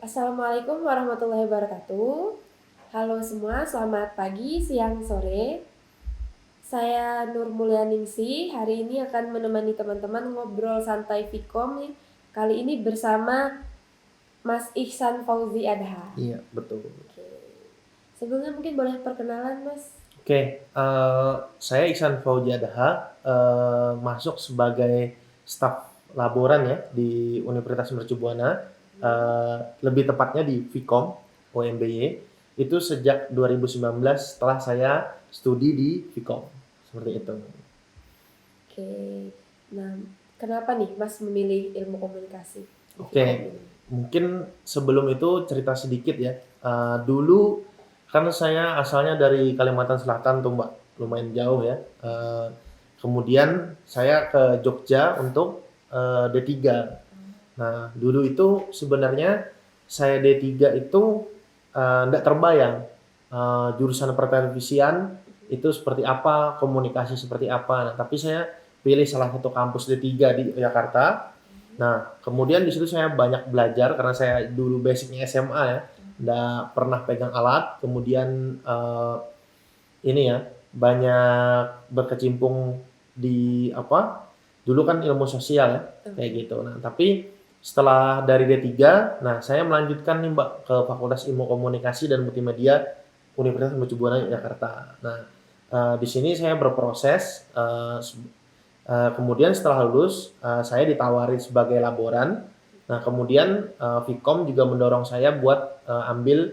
Assalamualaikum warahmatullahi wabarakatuh. Halo semua, selamat pagi, siang, sore. Saya Nur Mulyaningsih. Hari ini akan menemani teman-teman ngobrol santai Vkom nih. Kali ini bersama Mas Ihsan Fauzi Adha. Iya, betul. Oke. Sebelumnya mungkin boleh perkenalan, Mas? Oke, saya Iksan Fauzi Adha, masuk sebagai staf laboran ya di Universitas Mercu Buana, lebih tepatnya di Vkom UMBY. Itu sejak 2019 setelah saya studi di Vkom, seperti itu. Oke. Nah, kenapa nih Mas memilih ilmu komunikasi di Oke, Vkom ini? mungkin sebelum itu cerita sedikit ya. Dulu kan saya asalnya dari Kalimantan Selatan tuh Mbak, lumayan jauh ya. Kemudian saya ke Jogja untuk D3. Nah, dulu itu sebenarnya saya D3 itu nggak terbayang jurusan pertelevisian itu seperti apa, komunikasi seperti apa. Nah, tapi saya pilih salah satu kampus D3 di Jakarta. Nah, kemudian di situ saya banyak belajar karena saya dulu basicnya SMA ya, nggak pernah pegang alat. Kemudian ini ya banyak berkecimpung di apa? Dulu kan ilmu sosial ya, kayak gitu. Nah, tapi setelah dari D3, nah saya melanjutkan nih Mbak ke Fakultas Ilmu Komunikasi dan Multimedia Universitas Mercu Buana Jakarta. Nah, di sini saya berproses kemudian setelah lulus, saya ditawari sebagai laboran. Nah, kemudian Vkom juga mendorong saya buat ambil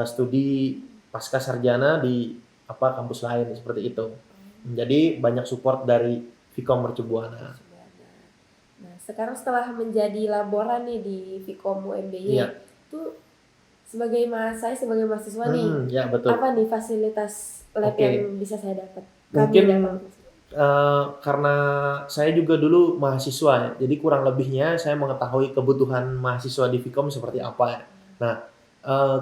studi pasca sarjana di kampus lain seperti itu. Jadi banyak support dari Vkom Mercu Buana. Nah, sekarang setelah menjadi laboran nih di Vkom UMBY, Iya. itu saya sebagai mahasiswa nih, Ya betul. apa nih fasilitas lab Oke. yang bisa saya dapat? Mungkin Kami dapat. karena saya juga dulu mahasiswa ya, jadi kurang lebihnya saya mengetahui kebutuhan mahasiswa di Vkom seperti apa ya. Nah,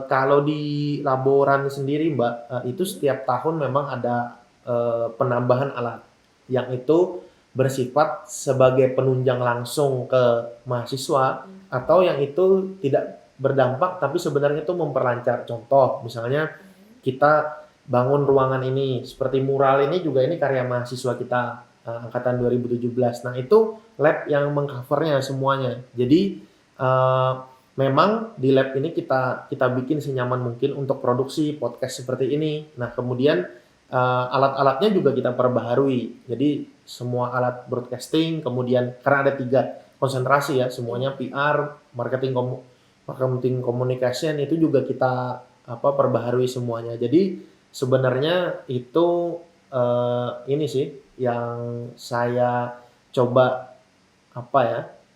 kalau di laboran sendiri Mbak, itu setiap tahun memang ada penambahan alat yang itu bersifat sebagai penunjang langsung ke mahasiswa atau yang itu tidak berdampak tapi sebenarnya itu memperlancar. Contoh, misalnya kita bangun ruangan ini, seperti mural ini juga ini karya mahasiswa kita angkatan 2017. Nah, itu lab yang mengcovernya semuanya. Jadi memang di lab ini kita bikin senyaman mungkin untuk produksi podcast seperti ini. Nah, kemudian alat-alatnya juga kita perbaharui. Jadi semua alat broadcasting, kemudian karena ada 3 konsentrasi ya, semuanya PR, marketing communication itu juga kita perbaharui semuanya. Jadi sebenarnya itu ini sih yang saya coba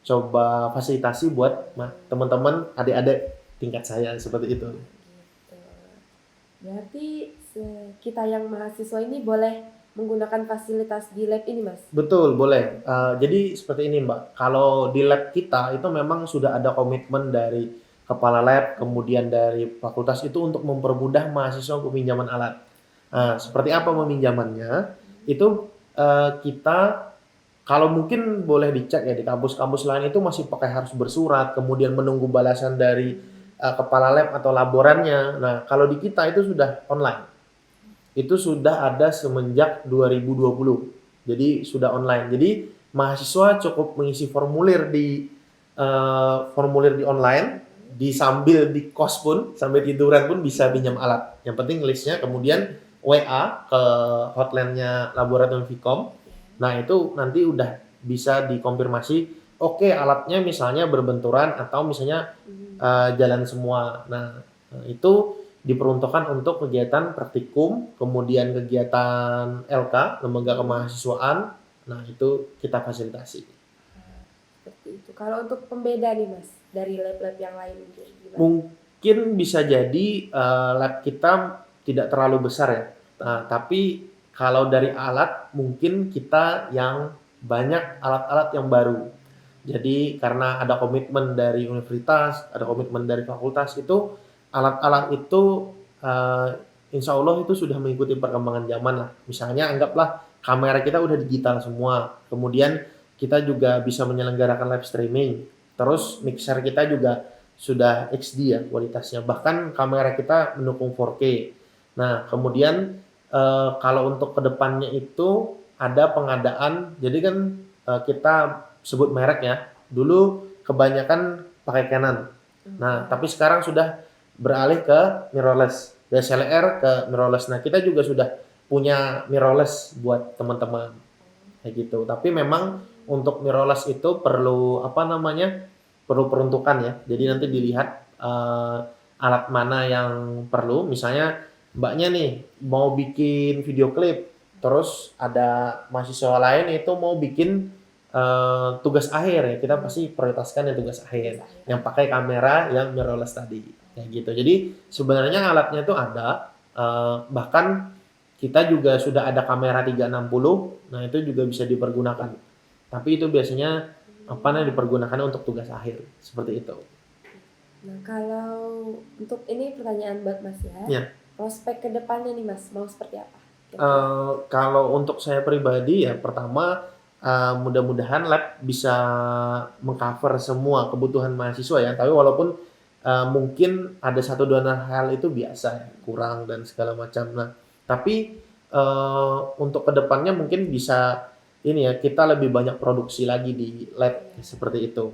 coba fasilitasi buat teman-teman adik-adik tingkat saya seperti itu. Gitu. Berarti kita yang mahasiswa ini boleh menggunakan fasilitas di lab ini, Mas? Betul, boleh. Jadi seperti ini Mbak, kalau di lab kita itu memang sudah ada komitmen dari kepala lab, kemudian dari fakultas itu untuk mempermudah mahasiswa untuk pinjaman alat. Nah, seperti apa meminjamannya? Itu kita kalau mungkin boleh dicek ya di kampus-kampus lain itu masih pakai harus bersurat, kemudian menunggu balasan dari kepala lab atau laborannya. Nah, kalau di kita itu sudah online. Itu sudah ada semenjak 2020. Jadi sudah online. Jadi mahasiswa cukup mengisi formulir di online, sambil di kos pun, sambil tiduran pun bisa pinjam alat. Yang penting listnya, kemudian WA ke hotline-nya Laboratorium Vkom. Nah, itu nanti udah bisa dikonfirmasi, oke alatnya misalnya berbenturan atau misalnya jalan semua. Nah, itu diperuntukkan untuk kegiatan praktikum, kemudian kegiatan LK, lembaga kemahasiswaan. Nah, itu kita fasilitasi. Seperti itu. Kalau untuk pembeda nih, Mas, dari lab-lab yang lain gimana? Mungkin bisa jadi lab kita tidak terlalu besar ya. Nah, tapi kalau dari alat mungkin kita yang banyak alat-alat yang baru. Jadi karena ada komitmen dari universitas, ada komitmen dari fakultas, itu alat-alat itu insya Allah itu sudah mengikuti perkembangan zaman lah. Misalnya anggaplah kamera kita udah digital semua, kemudian kita juga bisa menyelenggarakan live streaming. Terus mixer kita juga sudah HD ya kualitasnya. Bahkan kamera kita mendukung 4K. Nah, kemudian kalau untuk kedepannya itu ada pengadaan, jadi kan kita sebut merek ya. Dulu kebanyakan pakai Canon. Nah, tapi sekarang sudah beralih ke mirrorless. DSLR ke mirrorless. Nah, kita juga sudah punya mirrorless buat teman-teman kayak gitu. Tapi memang untuk mirrorless itu perlu apa namanya? Perlu peruntukan ya. Jadi nanti dilihat alat mana yang perlu. Misalnya Mbaknya nih mau bikin video klip, terus ada mahasiswa lain itu mau bikin tugas akhir ya, kita pasti prioritaskan yang tugas akhir, yang pakai kamera yang mirrorless tadi, kayak gitu. Jadi sebenarnya alatnya tuh ada, bahkan kita juga sudah ada kamera 360, nah itu juga bisa dipergunakan. Tapi itu biasanya apa namanya dipergunakan untuk tugas akhir, seperti itu. Nah, kalau untuk ini pertanyaan buat Mas ya. Ya. Prospek ke depannya nih Mas, mau seperti apa? Kalau untuk saya pribadi ya pertama mudah-mudahan lab bisa mengcover semua kebutuhan mahasiswa ya. Tapi walaupun mungkin ada satu dua hal itu biasa ya, kurang dan segala macam. Nah, tapi untuk kedepannya mungkin bisa ini ya kita lebih banyak produksi lagi di lab seperti itu.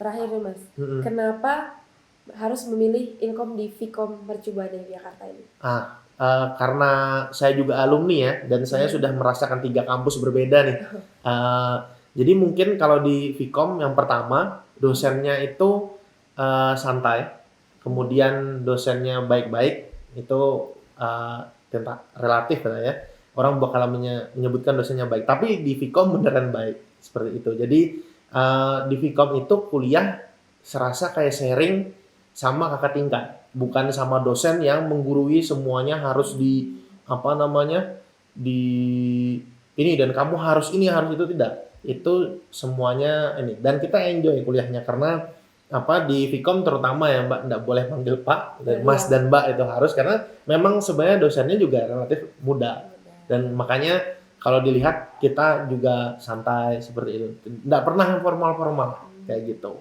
Terakhir nih Mas, Mm-mm. kenapa harus memilih Ilkom di Vkom Mercubuana Yogyakarta ini? Karena saya juga alumni ya, dan saya sudah merasakan 3 kampus berbeda nih. Jadi mungkin kalau di Vkom yang pertama, dosennya itu santai, kemudian dosennya baik-baik, itu tentang relatif ya. Orang bakal menyebutkan dosennya baik, tapi di Vkom beneran baik, seperti itu. Jadi di Vkom itu kuliah serasa kayak sharing sama kakak tingkat, bukan sama dosen yang menggurui semuanya harus di apa namanya di ini dan kamu harus ini harus itu, tidak. Itu semuanya ini dan kita enjoy kuliahnya karena apa di Vkom terutama ya Mbak, nggak boleh manggil Pak dan Mas dan Mbak, itu harus karena memang sebenarnya dosennya juga relatif muda dan makanya kalau dilihat kita juga santai seperti itu, nggak pernah yang formal kayak gitu.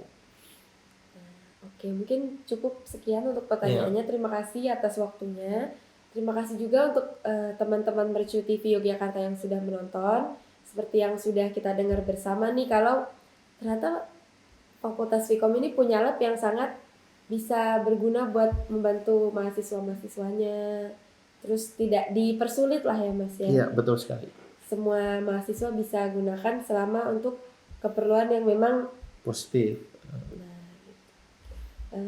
Oke, mungkin cukup sekian untuk pertanyaannya. Terima kasih atas waktunya. Terima kasih juga untuk teman-teman Mercu TV Yogyakarta yang sudah menonton. Seperti yang sudah kita dengar bersama nih, kalau ternyata Fakultas Vkom ini punya lab yang sangat bisa berguna buat membantu mahasiswa-mahasiswanya. Terus tidak dipersulit lah ya Mas ya. Iya, betul sekali. Semua mahasiswa bisa gunakan selama untuk keperluan yang memang Positif.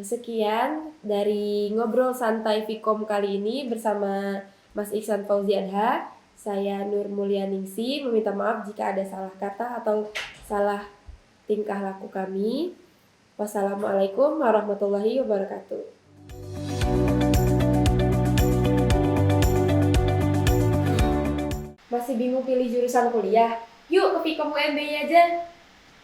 Sekian dari Ngobrol Santai Vkom kali ini bersama Mas Iksan Fauzi Adha. Saya Nur Mulyaningsi, meminta maaf jika ada salah kata atau salah tingkah laku kami. Wassalamualaikum warahmatullahi wabarakatuh. Masih bingung pilih jurusan kuliah? Yuk ke Vkom UMB aja.